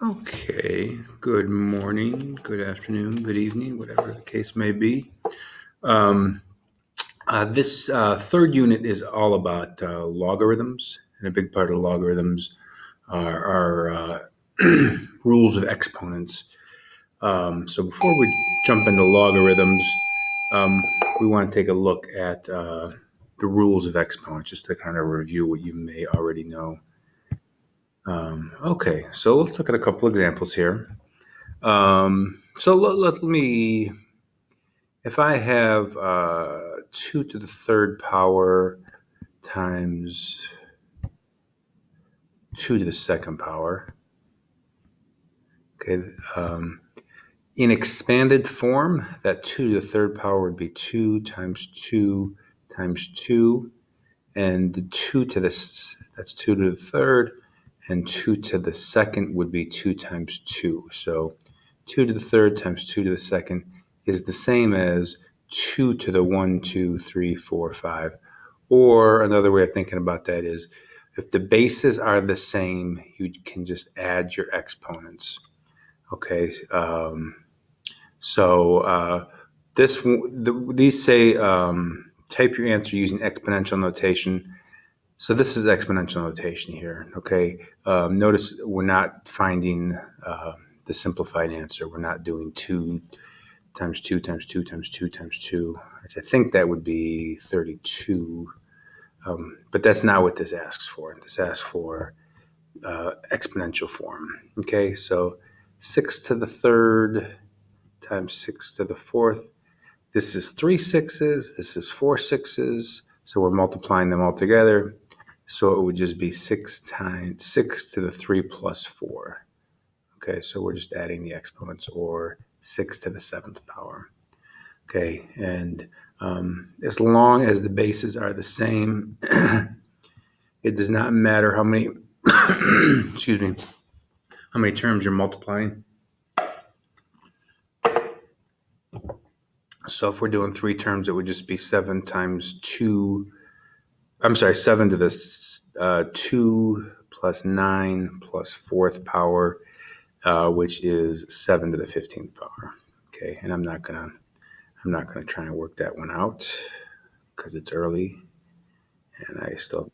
Okay, good morning, good afternoon, good evening, whatever the case may be. This third unit is all about logarithms, and a big part of logarithms are rules of exponents. So before we jump into logarithms, we want to take a look at the rules of exponents, just to kind of review what you may already know. Okay, so let's look at a couple examples here. So let me, if I have 2 to the third power times 2 to the second power, okay, in expanded form, that 2 to the third power would be 2 times 2 times 2, and the 2 to this, that's 2 to the third, and 2 to the second would be 2 times 2. So 2 to the third times 2 to the second is the same as 2 to the 1, 2, 3, 4, 5. Or another way of thinking about that is if the bases are the same, you can just add your exponents. Okay. These say type your answer using exponential notation. So this is exponential notation here, okay? Notice we're not finding the simplified answer. We're not doing 2 times 2 times 2 times 2 times 2. I think that would be 32. But that's not what this asks for. This asks for exponential form, okay? So 6 to the third times 6 to the fourth. This is 3 sixes. This is 4 sixes. So we're multiplying them all together. So it would just be 6 times 6 to the 3 plus 4. Okay, so we're just adding the exponents, or 6 to the 7th power. Okay, and as long as the bases are the same, it does not matter how many, excuse me, how many terms you're multiplying. So if we're doing 3 terms, it would just be 7 times 2. I'm sorry, 7 to the 2 plus 9 plus 4th power, which is 7 to the 15th power. Okay, and I'm not gonna try and work that one out because it's early, and I still.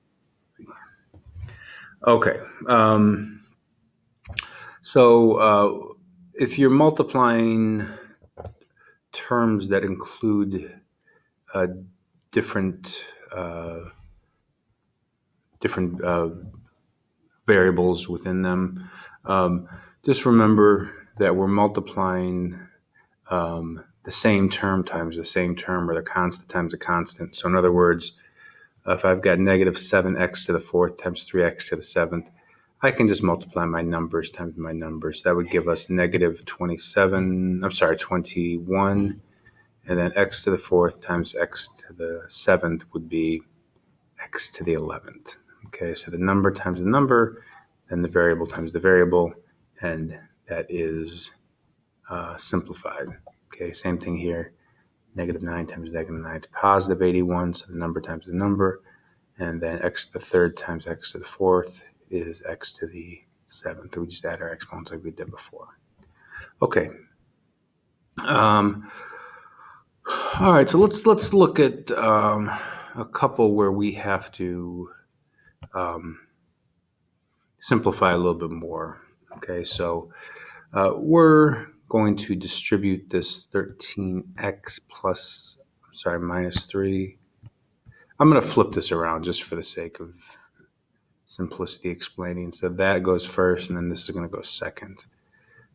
Okay, so if you're multiplying terms that include different variables within them, just remember that we're multiplying the same term times the same term, or the constant times a constant. So in other words, if I've got negative 7x to the fourth times 3x to the seventh, I can just multiply my numbers times my numbers. That would give us negative 21, and then x to the fourth times x to the seventh would be x to the 11th. Okay, so the number times the number, then the variable times the variable, and that is simplified. Okay, same thing here. Negative 9 times negative 9 is positive 81, so the number times the number, and then x to the third times x to the fourth is x to the seventh. We just add our exponents like we did before. Okay. All right, so let's look at a couple where we have to simplify a little bit more. Okay, so we're going to distribute this 13x minus 3. I'm going to flip this around just for the sake of simplicity explaining. So that goes first, and then this is going to go second.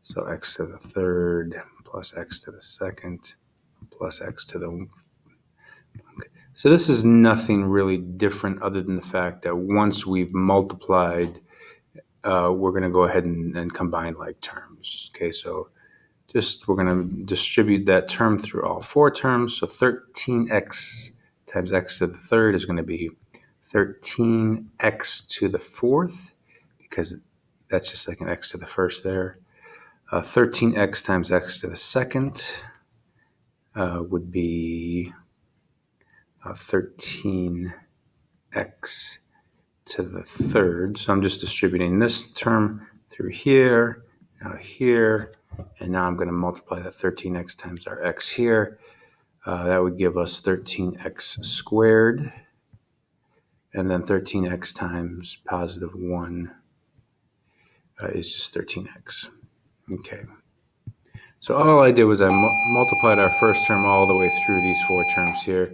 So x to the third plus x to the second plus x to the... Okay. So this is nothing really different other than the fact that once we've multiplied, we're going to go ahead and combine like terms. Okay, so we're going to distribute that term through all 4 terms. So 13x times x to the third is going to be 13x to the fourth, because that's just like an x to the first there. 13x times x to the second would be 13x to the third. So I'm just distributing this term through here, now here, and now I'm going to multiply that 13x times our x here. That would give us 13x squared, and then 13x times positive 1 is just 13x. Okay. So all I did was I multiplied our first term all the way through these 4 terms here.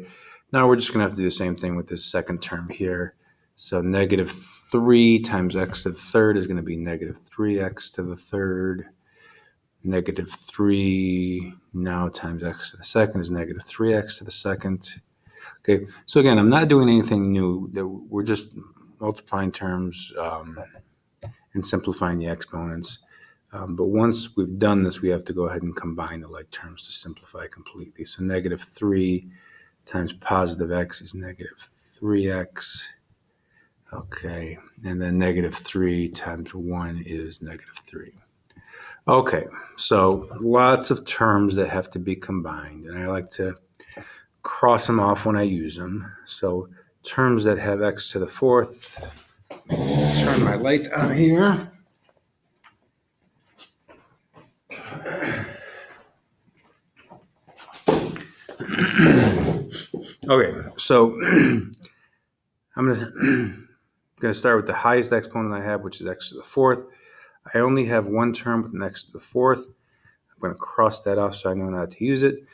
Now we're just going to have to do the same thing with this second term here. So negative 3 times x to the third is going to be negative 3x to the third. Negative 3 now times x to the second is negative 3x to the second. Okay, so again, I'm not doing anything new. We're just multiplying terms and simplifying the exponents. But once we've done this, we have to go ahead and combine the like terms to simplify completely. So negative 3 times positive x is negative 3x. Okay, and then negative 3 times 1 is negative 3. Okay, so lots of terms that have to be combined, and I like to cross them off when I use them. So terms that have x to the fourth, turn my light on here. Okay, so I'm going to start with the highest exponent I have, which is x to the fourth. I only have one term with an x to the fourth. I'm going to cross that off so I know not to use it.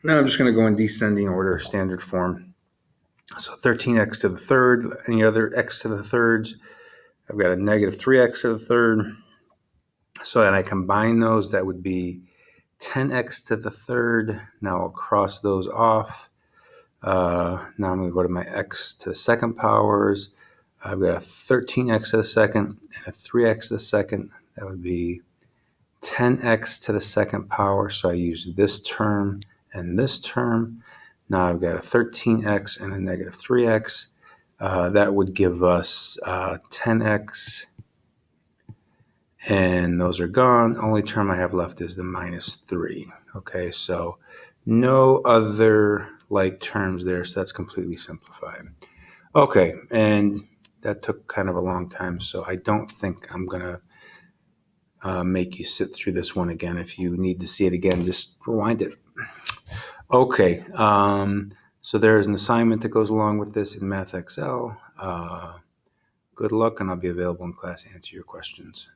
Now I'm just going to go in descending order, standard form. So 13x to the third, any other x to the thirds, I've got a negative 3x to the third. So then I combine those, that would be 10x to the third. Now I'll cross those off. Now I'm going to go to my x to the second powers. I've got a 13x to the second and a 3x to the second. That would be 10x to the second power. So I use this term and this term. Now I've got a 13x and a negative 3x. That would give us 10x. And those are gone. Only term I have left is the minus 3. Okay, so no other like terms there, so that's completely simplified. Okay, and that took kind of a long time, so I don't think I'm going to make you sit through this one again. If you need to see it again, just rewind it. Okay, so there's an assignment that goes along with this in MathXL. Good luck, and I'll be available in class to answer your questions.